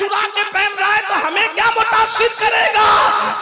चुरा के पहन रहा है तो हमें क्या मुतासिर करेगा?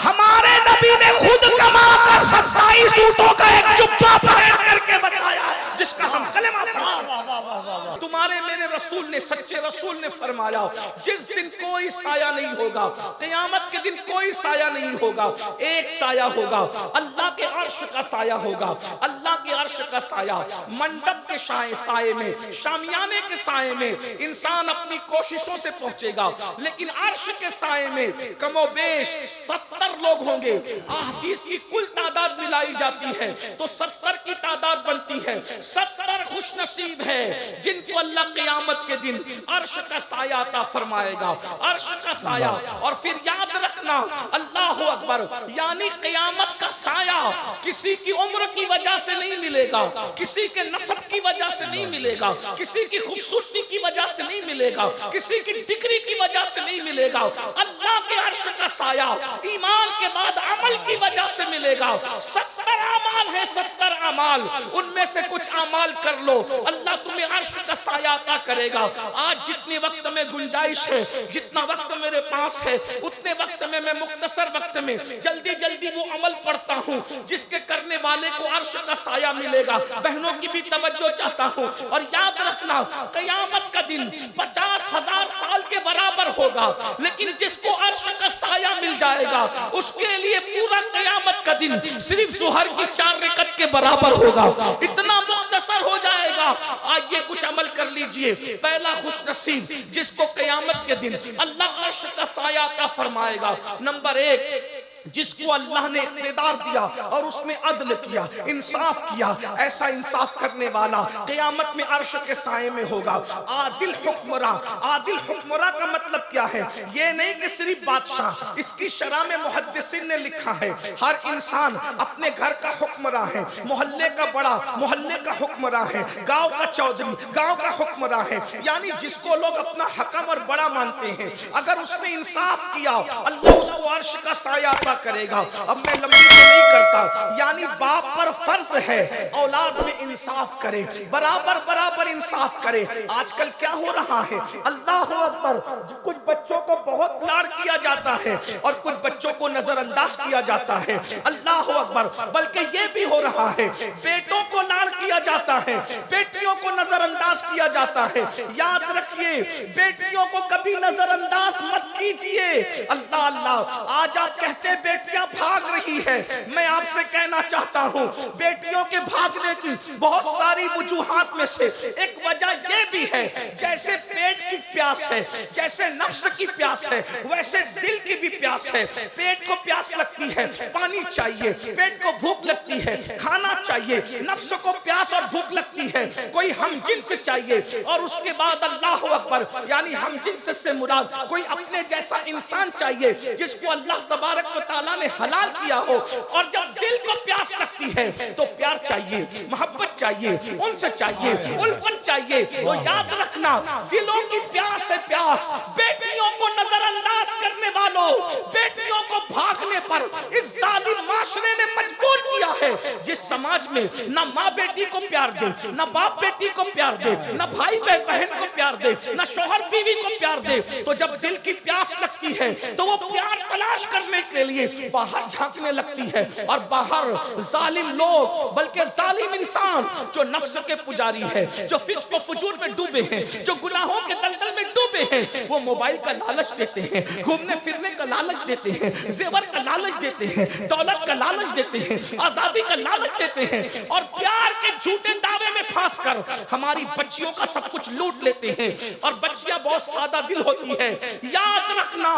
हमारे नबी ने खुद कमा कर 27 ऊँटों का एक जुब्बा पहन करके बताया जिसका हम कलेमा पढ़ते। तुम्हारे मेरे रसूल ने, सच्चे रसूल ने फरमाया जिस दिन कोई साया नहीं होगा, क़यामत के दिन कोई साया नहीं होगा, एक साया होगा, अल्लाह के अर्श का साया होगा। अल्लाह के अर्श का साया, मंडप के साए में, शामियाने के साए में इंसान अपनी कोशिशों से पहुंचेगा, लेकिन अर्श के साए में कमोबेश 70 लोग होंगे। हदीस की कुल तादाद मिलाई जाती है तो 70 की तादाद बनती है। 70 खुशनसीब है जिनको अल्लाह क़यामत के दिन अर्श का साया अता फरमाएगा, अर्श का साया। और फिर याद रखना, अल्लाह अकबर, यानी क़यामत का साया किसी की उम्र की वजह से नहीं मिलेगा, किसी के नस्ब की वजह से नहीं मिलेगा, किसी की खूबसूरती की वजह से नहीं मिलेगा, किसी की डिग्री की वजह से नहीं मिलेगा। अल्लाह के अर्श का साया ईमान के बाद अमल की वजह से मिलेगा। 70 अमाल है, 70 अमाल, उनमें से कुछ अमाल कर लो, अल्लाह तुम्हें अर्श का साया अता करेगा। आज जितने वक्त में गुंजाइश है, जितना वक्त मेरे पास है, उतने वक्त में मैं मुख्तसर वक्त में जल्दी जल्दी वो अमल पढ़ता हूँ जिसके करने वाले को अर्श का साया मिलेगा। बहनों की भी तवज्जो चाहता हूँ। और याद रखना, क़यामत का दिन 50,000 साल के बराबर होगा, लेकिन जिसको अर्श का साया मिल जाएगा उसके लिए पूरा क़यामत का दिन सिर्फ ज़ुहर की 4 रकअत के बराबर होगा। इतना मुख्तसर हो जाएगा। आज ये कुछ अमल कर लीजिए। पहला खुशनसीब जिसको क़यामत के दिन अल्लाह अर्श का साया अता फरमाएगा। नंबर 1, जिसको अल्लाह ने इक़्तिदार दिया और उसने अदल किया, इंसाफ किया। ऐसा इंसाफ करने वाला क़यामत में अर्श के साए में होगा। आदिल हुक्मरां, आदिल हुक्मरां का मतलब क्या है? ये नहीं कि सिर्फ बादशाह। इसकी शरह में मुहद्दिसीन ने लिखा है हर इंसान अपने घर का हुक्मरां है, मोहल्ले का बड़ा मोहल्ले का हुक्मरां है, गांव का चौधरी गांव का हुक्मरां है। यानी जिसको लोग अपना हकम और बड़ा मानते हैं, अगर उसने इंसाफ किया अल्लाह उसको अर्श का साया करेगा। अब मैं लंबी तो नहीं करता, यानी बाप पर फर्ज है औलाद में इंसाफ करे, बराबर बराबर इंसाफ करे। आजकल क्या हो रहा है, अल्लाह अकबर, कुछ बच्चों को बहुत लाड़ किया जाता है और कुछ बच्चों को नजरअंदाज किया जाता है। अल्लाह अकबर, बल्कि ये भी हो रहा है बेटों को लाड़ किया जाता है, बेटियों को नजरअंदाज किया जाता है। याद रखिए, बेटियों को कभी नजरअंदाज मत कीजिए। अल्लाह अल्लाह, आज आप कहते बेटियां भाग रही है, मैं आपसे कहना चाहता हूं बेटियों के भागने की बहुत सारी वजूहात में से एक वजह यह भी है, जैसे पेट की प्यास है, जैसे नफ्स की प्यास है, वैसे दिल की भी प्यास है। पेट को प्यास लगती है, पानी चाहिए, पेट को भूख लगती है, खाना चाहिए, नफ्स को प्यास और भूख लगती है, कोई हम जिन्स चाहिए। और उसके बाद अल्लाह अकबर, यानी हम जिन्स से मुराद कोई अपने जैसा इंसान चाहिए जिसको अल्लाह तबारक व तआला ने हलाल किया हो। और जब दिल को प्यास लगती है तो प्यार चाहिए, मोहब्बत चाहिए, उनसे चाहिए, उल्फत चाहिए। तो याद रखना, दिलों की प्यास है प्यास। बेटियों को नजरअंदाज करने वालों, बेटियों को भागने पर इस जालिम माशरे ने मजबूर किया है। जिस समाज में न माँ बेटी को प्यार दे, न बाप बेटी को प्यार दे, न भाई बहन को प्यार दे, न शोहर बीवी को प्यार दे, तो जब दिल की प्यास लगती है तो वो प्यार तलाश करने के लिए बाहर झांकने लगती है। और बाहर जालिम लोग, बल्कि जालिम इंसान जो नफ्स के पुजारी है, जो फिस्क व फुजूर में डूबे हैं, जो गुनाहों के दलदल में डूबे हैं, वो मोबाइल का लालच देते हैं, घूमने फिरने का लालच देते हैं, जेवर का लालच देते हैं, दौलत का लालच देते हैं, आजादी का लालच देते हैं, और प्यार के झूठे दावे में फंस कर हमारी बच्चियों का सब कुछ लूट लेते हैं। और बच्चियां बहुत सादा दिल होती है। याद रखना,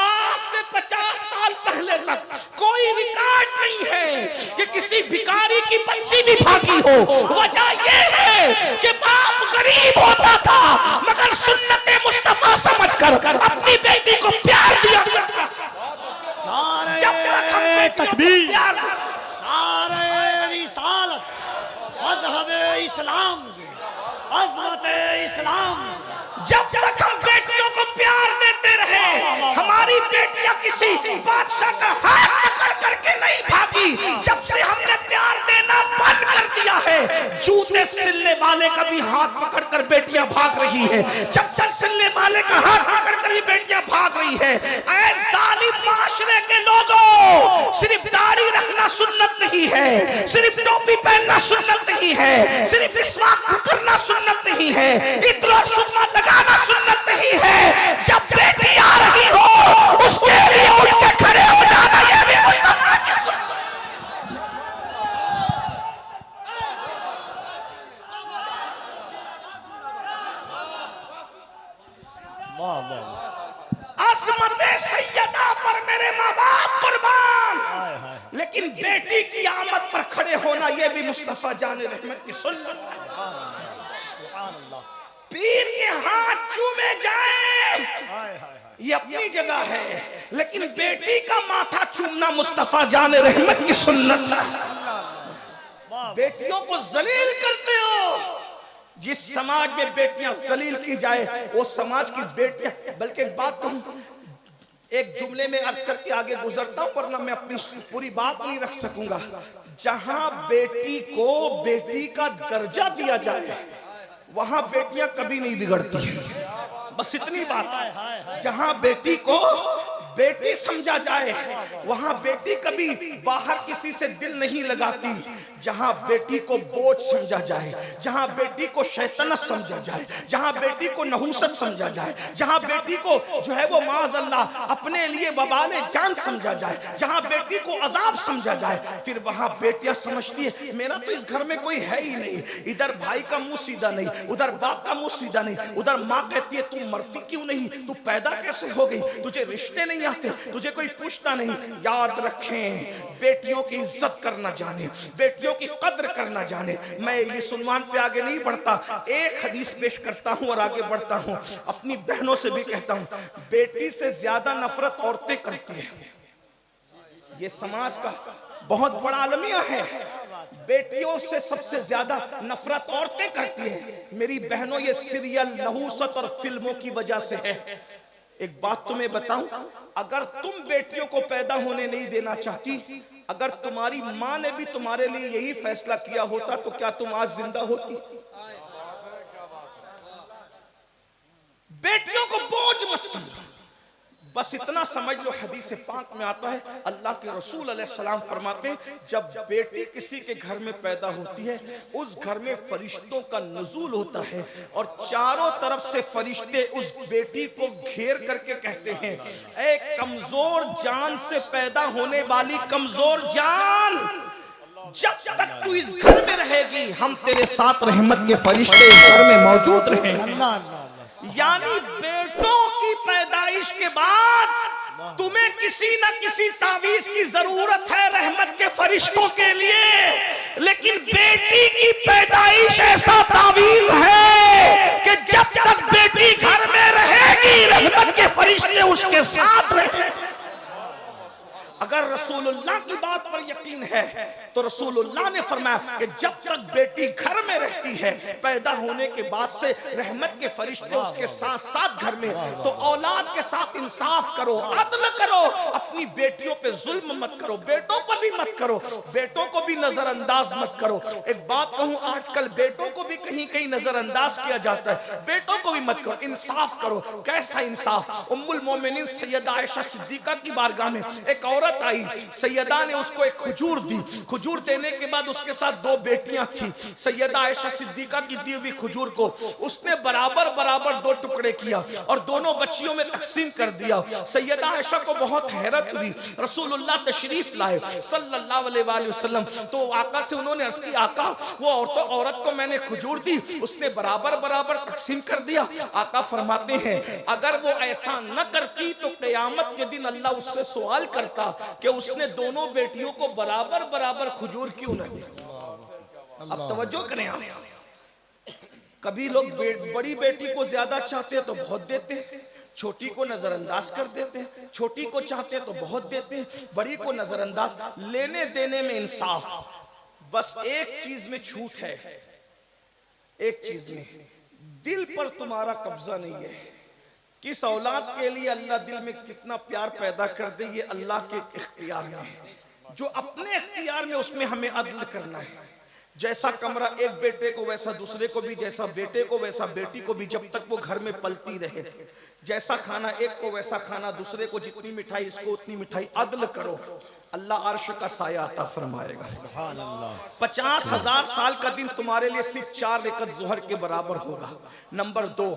आज से 50 साल पहले तक कोई रिकॉर्ड नहीं है कि किसी भिखारी की बच्ची भी भागी हो। वजह यह है कि बाप गरीब होता था मगर सुन्नते मुस्तफा समझकर अपनी बेटी को प्यार दिया करता था। जब तक हम तकबीर, नारे रिसालत, मज़हब इस्लाम, अज़मत इस्लाम, जब तक हम बेटियों को प्यार देते रहे, हमारी बेटियां किसी बादशाह का हाथ पकड़ करके नहीं भागी। जब से हमने प्यार देना बंद कर दिया है, जूते सिलने वाले का भी हाथ पकड़ कर बेटियां भाग रही है, चप्पल सिलने वाले का हाथ पकड़ कर भी बेटियां गई है। ऐ जालिम माशरे के लोगों, सिर्फ दाढ़ी रखना सुन्नत नहीं है, सिर्फ टोपी पहनना सुन्नत नहीं है, सिर्फ मिसवाक करना सुन्नत नहीं है, इत्र और सुरमा लगाना सुन्नत नहीं है। जब बेटी आ रही हो उसके लिए उठ के खड़े हो जाना, यह भी मुस्तफा की सुन्नत। असमते सैयदा पर मेरे माँ बाप कुर्बान, लेकिन बेटी की आमद पर खड़े होना यह भी मुस्तफा जाने रहमत की सुन्नत है। पीर के हाथ चूमे जाए ये अपनी जगह है, लेकिन बेटी का माथा चूमना मुस्तफा जाने रहमत की सुन्नत है। बेटियों को जलील करते हो। जिस समाज में बेटियां जलील की जाए वो समाज की बेटियां, बल्कि एक बात कहूं, एक जुमले में अर्ज करके आगे गुजरता हूं वरना मैं अपनी पूरी बात नहीं रख सकूंगा। जहां बेटी को बेटी का दर्जा दिया जाए वहां बेटियां कभी नहीं बिगड़ती, बस इतनी बात है। जहां बेटी को बेटी समझा जाए वहां बेटी कभी बाहर किसी से दिल नहीं लगाती। जहां बेटी को बोझ समझा जाए, जहां बेटी को शैतानत समझा जाए, जहां बेटी को नहूसत समझा जाए, जहां बेटी को जो है वो माज़अल्लाह अपने लिए वबाले जान समझा जाए, जहां बेटी को अजाब समझा जाए, फिर वहां बेटियां समझती है मेरा तो इस घर में कोई है ही नहीं। इधर भाई का मुंह सीधा नहीं, उधर बाप का मुंह सीधा नहीं, उधर माँ कहती है तू मरती क्यों नहीं, तू पैदा कैसे हो गई, तुझे रिश्ते नहीं आते, तुझे कोई पूछता नहीं। याद रखें, बेटियों की इज्जत करना जाने, बेटियों की कद्र करना जाने। मैं इस उन्वान पे आगे नहीं बढ़ता, एक हदीस पेश करता हूं और आगे बढ़ता हूं। अपनी बहनों से भी कहता हूं, बेटी से ज्यादा नफरत औरतें करती है। ये समाज का बहुत बड़ा अलमिया है। बेटियों से सबसे ज्यादा नफरत औरतें करती है। मेरी बहनों, ये सीरियल, नहूसत और फिल्मों की वजह से है। एक बात तुम्हें बताऊं, अगर तुम बेटियों को पैदा होने नहीं देना चाहती, अगर तुम्हारी माँ ने भी तुम्हारे लिए यही फैसला किया होता तो क्या तुम आज जिंदा होती? बेटियों को बोझ मत समझो, बस इतना समझ लो। हदीस पाक में आता है, अल्लाह के रसूल अलैहिस्सलाम फरमाते हैं, जब बेटी किसी के घर में पैदा होती है उस घर में फरिश्तों का नुज़ूल होता है और चारों तरफ से फरिश्ते उस बेटी को घेर करके कहते हैं, ऐ कमजोर जान से पैदा होने वाली कमजोर जान, जब तक तू इस घर में रहेगी हम तेरे साथ रहमत के फरिश्ते इस घर में मौजूद रहेंगे। यानी बेटों की पैदाइश के बाद तुम्हें किसी न किसी तावीज की जरूरत है रहमत के फरिश्तों के लिए, लेकिन बेटी की पैदाइश ऐसा तावीज है कि जब तक बेटी घर में रहेगी रहमत के फरिश्ते उसके साथ रहेंगे। अगर रसूलुल्लाह की बात पर यकीन है तो रसूलुल्लाह ने फरमाया कि जब तक बेटी घर में रहती है पैदा होने के बाद से रहमत के फरिश्ते उसके साथ साथ घर में, तो औलाद के साथ इंसाफ करो, अदल करो, अपनी बेटियों पे जुल्म मत करो, बेटों पर भी मत करो, बेटों को भी नजरअंदाज मत करो। एक बात कहूं, आजकल बेटों को भी कहीं कहीं नजरअंदाज किया जाता है, बेटों को भी मत करो, इंसाफ करो। कैसा इंसाफ? उम्मुल मोमिनीन सैयदा आयशा सिद्दीका की बारगाह में एक औरत आई, सैयदा ने उसको एक खजूर दी, खजूर देने के बाद उसके साथ दो बेटियां थी। सैयदा आयशा सिद्दीका की दी हुई खजूर को उसने बराबर बराबर दो टुकड़े किया और दोनों बच्चियों में तकसीम कर दिया। सैयदा आयशा को बहुत हैरत हुई, रसूलुल्लाह तशरीफ लाए सल्लल्लाहु अलैहि वसल्लम, तो आका से उन्होंने अर्ज की, आका वो औरत को मैंने खजूर दी, उसने बराबर बराबर तकसीम कर दिया। आका फरमाते हैं अगर वो ऐसा न करती तो क़यामत के दिन अल्लाह उससे सवाल करता कि उसने दोनों बेटियों को बराबर बराबर खजूर क्यों न दी। अब तवज्जो करें आप, कभी लोग बड़ी बेटी को ज्यादा चाहते हैं तो बहुत देते हैं, छोटी को नजरअंदाज कर देते हैं, छोटी को चाहते हैं तो बहुत देते हैं, बड़ी को नजरअंदाज। लेने देने में इंसाफ, बस एक चीज में छूट है, एक चीज में, दिल पर तुम्हारा कब्जा नहीं है। किस औलाद के लिए अल्लाह दिल में कितना प्यार पैदा कर दे ये अल्लाह के इख्तियार में है, जो अपने इख्तियार में उसमें हमें अदल करना है। जैसा कमरा एक बेटे को वैसा दूसरे को भी, जैसा बेटे को वैसा बेटी को भी, जब तक वो घर में पलती रहे, जैसा खाना एक को वैसा खाना दूसरे को, जितनी मिठाई इसको उतनी मिठाई, अदल करो, अल्लाह अर्श का साया अता फरमाएगा। 50,000 साल का दिन तुम्हारे लिए सिर्फ 4 रकअत ज़ोहर के बराबर होगा। नंबर 2,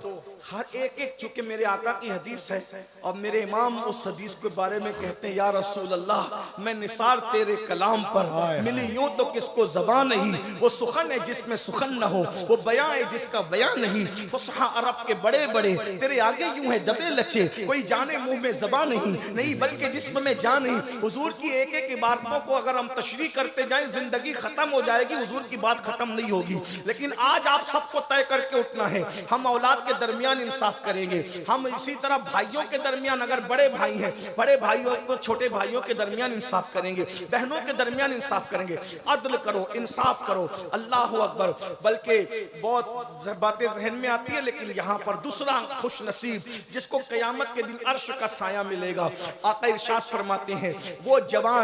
हर एक चूंकि मेरे आका की हदीस है और मेरे इमाम उस हदीस के बारे में कहते हैं, या रसूल अल्लाह मैं निसार तेरे कलाम पर मिली यूं तो किसको ज़बान नहीं, वो सुखन है जिसमें सुखन न हो, वो बयां है जिसका बयां नहीं, फुसहा अरब के बड़े बड़े तेरे आगे यूं है दबे लचे, कोई जाने मुंह में ज़बान नहीं बल्कि जिस्म में जान नहीं। हुजूर की एक इबारतों को अगर हम तशरीह करते जाएं जिंदगी खत्म हो जाएगी, हुजूर की बात खत्म नहीं होगी। लेकिन आज आप सबको तय करके उठना है, हम औलाद के दरमियान इंसाफ करेंगे, हम इसी तरह भाइयों के दरमियान, अगर बड़े भाई हैं बड़े भाइयों को छोटे भाइयों के दरमियान इंसाफ करेंगे, बहनों के दरमियान इंसाफ करेंगे, अदल करो, इंसाफ करो। अल्लाह अकबर। बल्कि बहुत बातें जहन में आती है, लेकिन यहाँ पर दूसरा खुश नसीब जिसको क़यामत के दिन अर्श का साया मिलेगा, आका इरशाद फरमाते हैं, वो जवान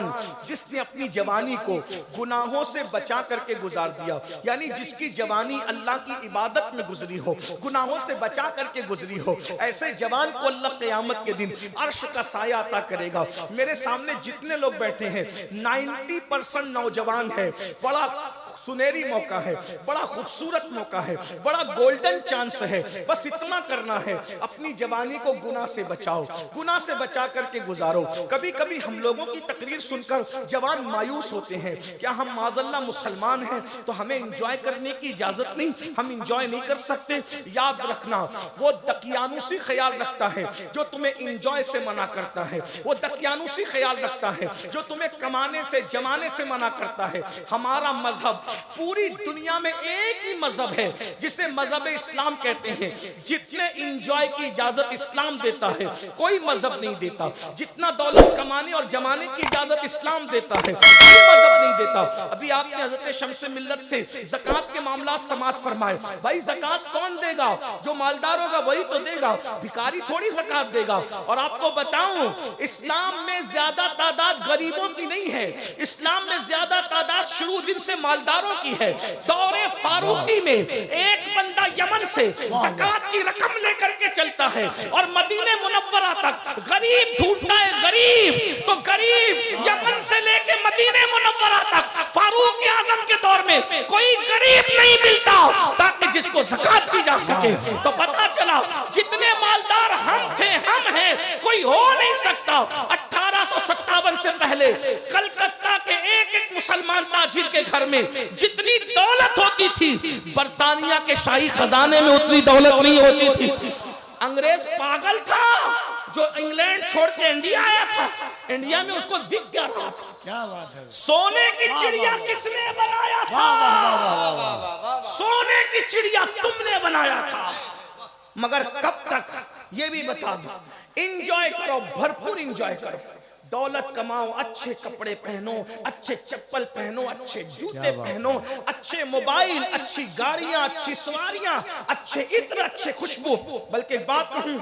जिसने अपनी जवानी को गुनाहों से बचा करके गुजार दिया, यानी जिसकी जवानी अल्लाह की इबादत में गुजरी हो, गुनाहों से बचा करके गुजरी हो, ऐसे जवान को अल्लाह क़यामत के दिन अर्श का साया अता करेगा। मेरे सामने जितने लोग बैठे हैं 90% नौजवान है, बड़ा सुनहरी मौका है, बड़ा खूबसूरत मौका है, बड़ा गोल्डन चांस है। बस इतना करना है, अपनी जवानी को गुनाह से बचाओ, गुनाह से बचा करके गुजारो। कभी कभी हम लोगों की तकरीर सुनकर जवान मायूस होते हैं, क्या हम माज़अल्लाह मुसलमान हैं तो हमें इंजॉय करने की इजाजत नहीं, हम इंजॉय नहीं कर सकते? याद रखना, वो दकियानुसी ख्याल रखता है जो तुम्हें इंजॉय से मना करता है, वो दकियानुसी ख्याल रखता है जो तुम्हें कमाने से जमाने से मना करता है। हमारा मजहब, पूरी दुनिया में एक ही मजहब है जिसे मजहब इस्लाम कहते हैं। जितने इंजॉय की इजाजत इस्लाम देता है कोई मजहब नहीं देता, जितना दौलत कमाने और जमाने की इजाजत इस्लाम देता है कोई मजहब नहीं देता। अभी आपने हज़रत शम्स मिल्लत से ज़कात के मामलात समाअत फरमाए, भाई ज़कात कौन देगा? जो मालदार होगा वही तो देगा, भिखारी थोड़ी ज़कात देगा। और आपको बताऊं, इस्लाम में ज्यादा तादाद गरीबों की नहीं है, इस्लाम में ज्यादा तादाद शुरू दिन से मालदार की है। दौरे फारूकी में एक बंदा यमन से ज़कात की रकम लेकर के चलता है और मदीने मुनव्वरा तक गरीब ढूंढता है, गरीब तो गरीब यमन से लेके मदीने मुनव्वरा तक फारूक आजम के दौर में कोई गरीब नहीं मिलता ताकि जिसको ज़कात दी जा सके। तो पता चला जितने मालदार हम थे, हम हैं, कोई हो नहीं सकता। 1857 से पहले कलकत्ता के एक मुसलमान ताजिर के घर में जितनी दौलत होती थी, बर्तानिया के शाही खजाने में उतनी दौलत नहीं होती थी। अंग्रेज पागल था जो इंग्लैंड छोड़ के इंडिया आया था, इंडिया में उसको दिख क्या रहा था? क्या बात है? सोने की चिड़िया किसने बनाया था? सोने की चिड़िया तुमने बनाया था, मगर कब तक ये भी बता दो। इंजॉय करो, भरपूर इंजॉय करो, दौलत कमाओ, अच्छे कपड़े पहनो, अच्छे चप्पल पहनो, अच्छे जूते पहनो, अच्छे मोबाइल, अच्छी गाड़ियां, अच्छी सवारियां, अच्छे इत्र, अच्छे खुशबू। बल्कि बात कहूं,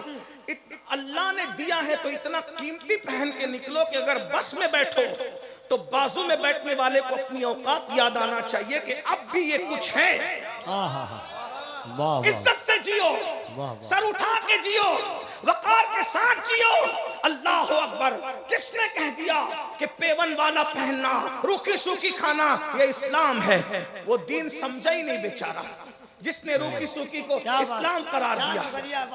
अल्लाह ने दिया है तो इतना कीमती पहन के निकलो कि अगर बस में बैठो तो बाजू में बैठने वाले को अपनी औकात याद आना चाहिए कि अब भी ये कुछ है। इज्जत से जियो, सर उठा के जियो, वकार के साथ जियो। अल्लाह अकबर। किसने कह दिया कि पेवन वाला पहनना, रूखी सूखी खाना ये इस्लाम है? वो दीन समझा ही नहीं बेचारा, जिसने रूखी सूखी को इस्लाम करार दिया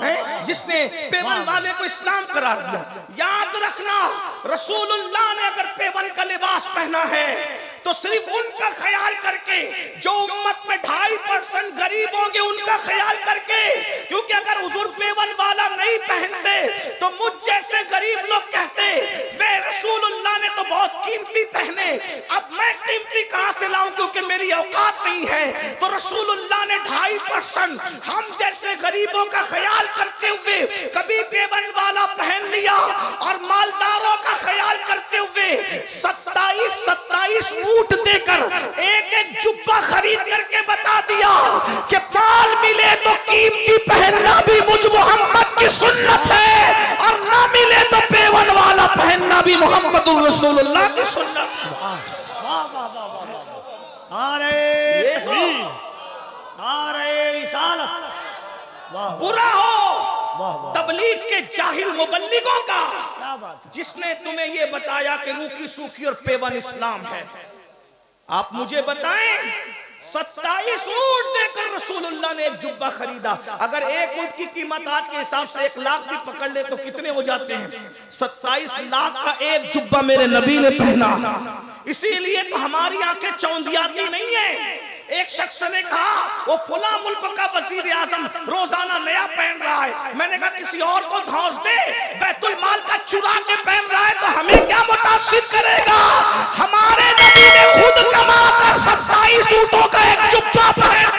है, जिसने पेवन वाले को इस्लाम करार दिया। याद रखना, रसूलुल्लाह ने अगर पेवन का लिबास पहना है तो सिर्फ उनका ख्याल करके, जो उम्मत में 2.5% गरीब होंगे उनका ख्याल करके। क्योंकि अगर हुजूर पेवन वाला नहीं पहनते तो मुझ जैसे गरीब लोग कहते मैं रसूलुल्लाह ने तो बहुत कीमती पहने, अब मैं कीमती कहां से लाऊं क्योंकि मेरी औकात नहीं है। तो रसूलुल्लाह ने 2.5% हम जैसे गरीबों का ख्याल करते हुए कभी पेवन वाला पहन लिया, और मालदारों का ख्याल करते हुए 27 ऊंट देकर एक जुब्बा खरीद करके बता दिया कि माल मिले तो कीमती पहनना भी मुझ मोहम्मद की सुन्नत है, और ना मिले तो पेवन वाला पहनना भी मोहम्मदुर रसूलुल्लाह की सुन्नत। बुरा हो तबलीग के जाहिल मुबल्लिगों का, जिसने तुम्हें ये बताया कि रूखी सूखी और पेवन इस्लाम है। आप मुझे बताएं, 27 ऊंट देकर रसूलुल्लाह ने एक जुब्बा खरीदा। अगर एक ऊंट की कीमत आज के हिसाब से 1 लाख भी पकड़ ले तो कितने हो जाते हैं? 27 लाख का एक जुब्बा मेरे नबी ने पहना। इसीलिए तो हमारी आंखें चौंधियाती नहीं है। एक शख्स ने कहा वो फुला मुल्क का वजीर आजम रोजाना नया पहन रहा है। मैंने कहा किसी और को धौंस दे, बैतुल माल का चुरा के पहन रहा है तो हमें क्या मुतासिर करेगा? हमारे नबी ने खुद कमा कर 27 ऊंटों का एक जुब्बा पहन